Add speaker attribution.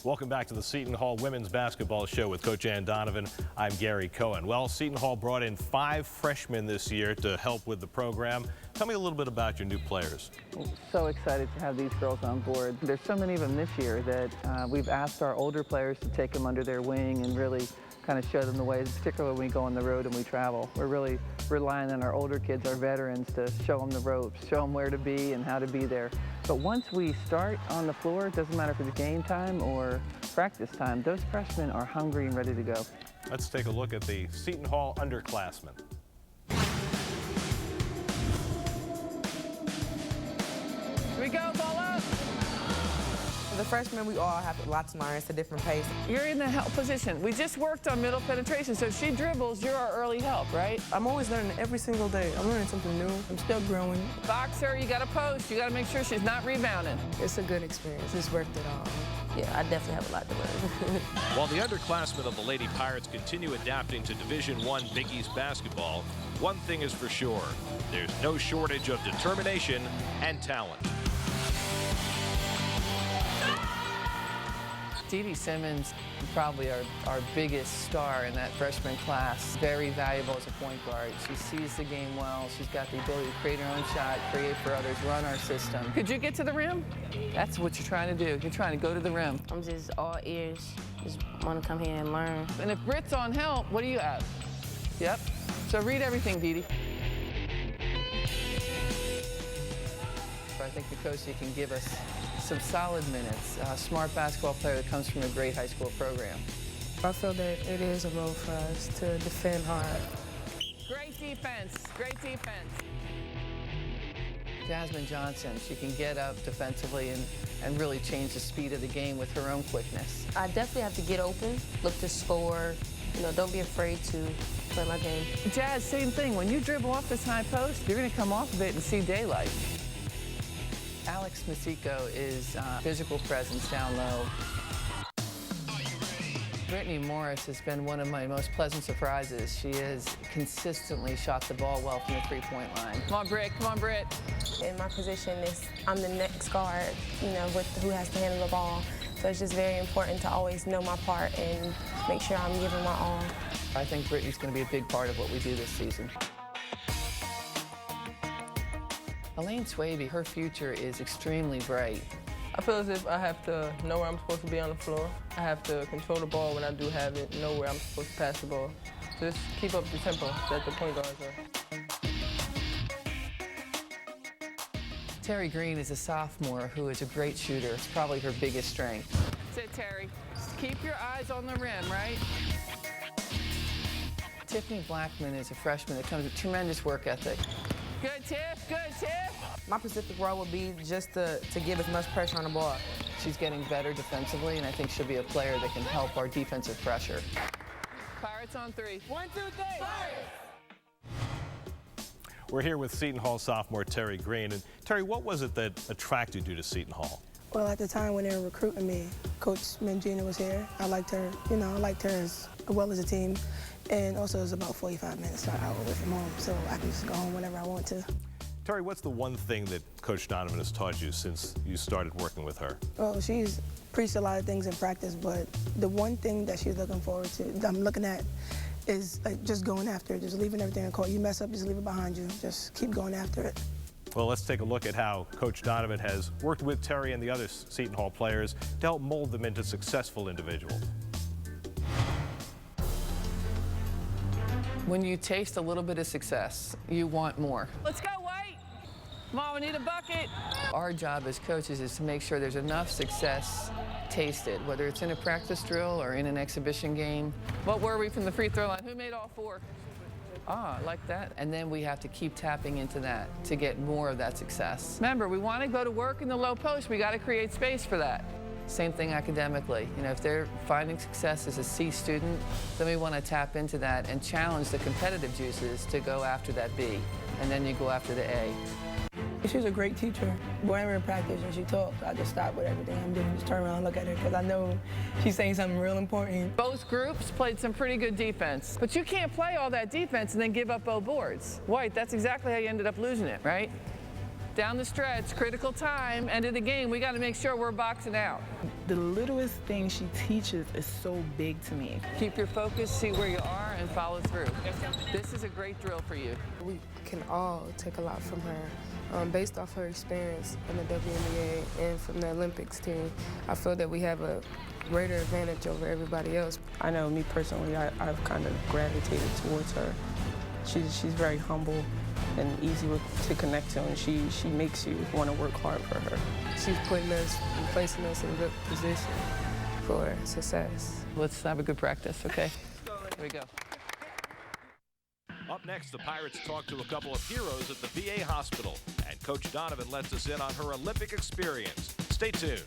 Speaker 1: Welcome back to the Seton Hall Women's Basketball Show with Coach Ann Donovan. I'm Gary Cohen. Well, Seton Hall brought in 5 freshmen this year to help with the program. Tell me a little bit about your new players.
Speaker 2: So excited to have these girls on board. There's so many of them this year that we've asked our older players to take them under their wing and really kind of show them the ways, particularly when we go on the road and we travel. We're really relying on our older kids, our veterans, to show them the ropes, show them where to be and how to be there. But once we start on the floor, it doesn't matter if it's game time or practice time, those freshmen are hungry and ready to go.
Speaker 1: Let's take a look at the Seton Hall underclassmen.
Speaker 2: Here we go, ball up!
Speaker 3: The freshmen, we all have a lot to learn. It's a different pace.
Speaker 2: You're in the help position. We just worked on middle penetration, so if she dribbles, you're our early help, right?
Speaker 4: I'm always learning every single day. I'm learning something new. I'm still growing.
Speaker 2: Boxer, you got to post. You got to make sure she's not rebounding.
Speaker 4: It's a good experience. It's worth it all.
Speaker 3: Yeah, I definitely have a lot to learn.
Speaker 1: While the underclassmen of the Lady Pirates continue adapting to Division I Big East basketball, one thing is for sure, there's no shortage of determination and talent.
Speaker 2: Dee Simmons, probably our biggest star in that freshman class. Very valuable as a point guard. She sees the game well. She's got the ability to create her own shot, create for others, run our system. Could you get to the rim? That's what you're trying to do. You're trying to go to the rim.
Speaker 3: I'm just all ears. Just want to come here and learn.
Speaker 2: And if Britt's on help, what do you have? Yep. So read everything, Dee. I think the coach can give us some solid minutes. A smart basketball player that comes from a great high school program.
Speaker 4: I feel that it is a role for us to defend hard.
Speaker 2: Great defense. Great defense. Jasmine Johnson, she can get up defensively and really change the speed of the game with her own quickness.
Speaker 3: I definitely have to get open, look to score. You know, don't be afraid to play my game.
Speaker 2: Jazz, same thing. When you dribble off this high post, you're going to come off of it and see daylight. Alex Masico is physical presence down low. Brittany Morris has been one of my most pleasant surprises. She has consistently shot the ball well from the three-point line. Come on, Britt. Come on, Britt.
Speaker 5: In my position is I'm the next guard, you know, who has to handle the ball. So it's just very important to always know my part and make sure I'm giving my all.
Speaker 2: I think Brittany's going to be a big part of what we do this season. Elaine Swaby, her future is extremely bright.
Speaker 4: I feel as if I have to know where I'm supposed to be on the floor. I have to control the ball when I do have it, know where I'm supposed to pass the ball. Just keep up the tempo that the point guards are.
Speaker 2: Terry Green is a sophomore who is a great shooter. It's probably her biggest strength. That's it, Terry. Just keep your eyes on the rim, right? Tiffany Blackman is a freshman that comes with tremendous work ethic. Good Tiff, good Tiff.
Speaker 3: My specific role would be just to give as much pressure on the ball.
Speaker 2: She's getting better defensively, and I think she'll be a player that can help our defensive pressure. Pirates on 3. 1, 2, 3. Pirates!
Speaker 1: We're here with Seton Hall sophomore Terry Green. And Terry, what was it that attracted you to Seton Hall?
Speaker 6: Well, at the time when they were recruiting me, Coach Mangina was here. I liked her, you know, I liked her as well as a team. And also it was about 45 minutes out away from home, so I can just go home whenever I want to.
Speaker 1: Terry, what's the one thing that Coach Donovan has taught you since you started working with her?
Speaker 6: Well, she's preached a lot of things in practice, but the one thing that she's looking forward to, that I'm looking at, is like just going after it, just leaving everything in court. You mess up, just leave it behind you. Just keep going after it.
Speaker 1: Well, let's take a look at how Coach Donovan has worked with Terry and the other Seton Hall players to help mold them into successful individuals.
Speaker 2: When you taste a little bit of success, you want more. Let's go, White! Come on, we need a bucket. Our job as coaches is to make sure there's enough success tasted, whether it's in a practice drill or in an exhibition game. What were we from the free throw line? Who made all 4? Ah, I like that. And then we have to keep tapping into that to get more of that success. Remember, we want to go to work in the low post. We got to create space for that. Same thing academically. You know, if they're finding success as a C student, then we want to tap into that and challenge the competitive juices to go after that B. And then you go after the A.
Speaker 6: She's a great teacher. Whenever in practice and she talks, I just stop with everything I'm doing, just turn around and look at her, because I know she's saying something real important.
Speaker 2: Both groups played some pretty good defense, but you can't play all that defense and then give up both boards. White, that's exactly how you ended up losing it, right? Down the stretch, critical time, end of the game, we got to make sure we're boxing out.
Speaker 7: The littlest thing she teaches is so big to me.
Speaker 2: Keep your focus, see where you are, and follow through. This is a great drill for you.
Speaker 8: We can all take a lot from her. Based off her experience in the WNBA and from the Olympics team, I feel that we have a greater advantage over everybody else.
Speaker 7: I know me personally, I've kind of gravitated towards her. She's very humble and easy to connect to, and she makes you want to work hard for her.
Speaker 8: She's putting us and placing us in a good position for success.
Speaker 2: Let's have a good practice, okay? Here we go.
Speaker 1: Up next, the Pirates talk to a couple of heroes at the VA hospital, and Coach Donovan lets us in on her Olympic experience. Stay tuned.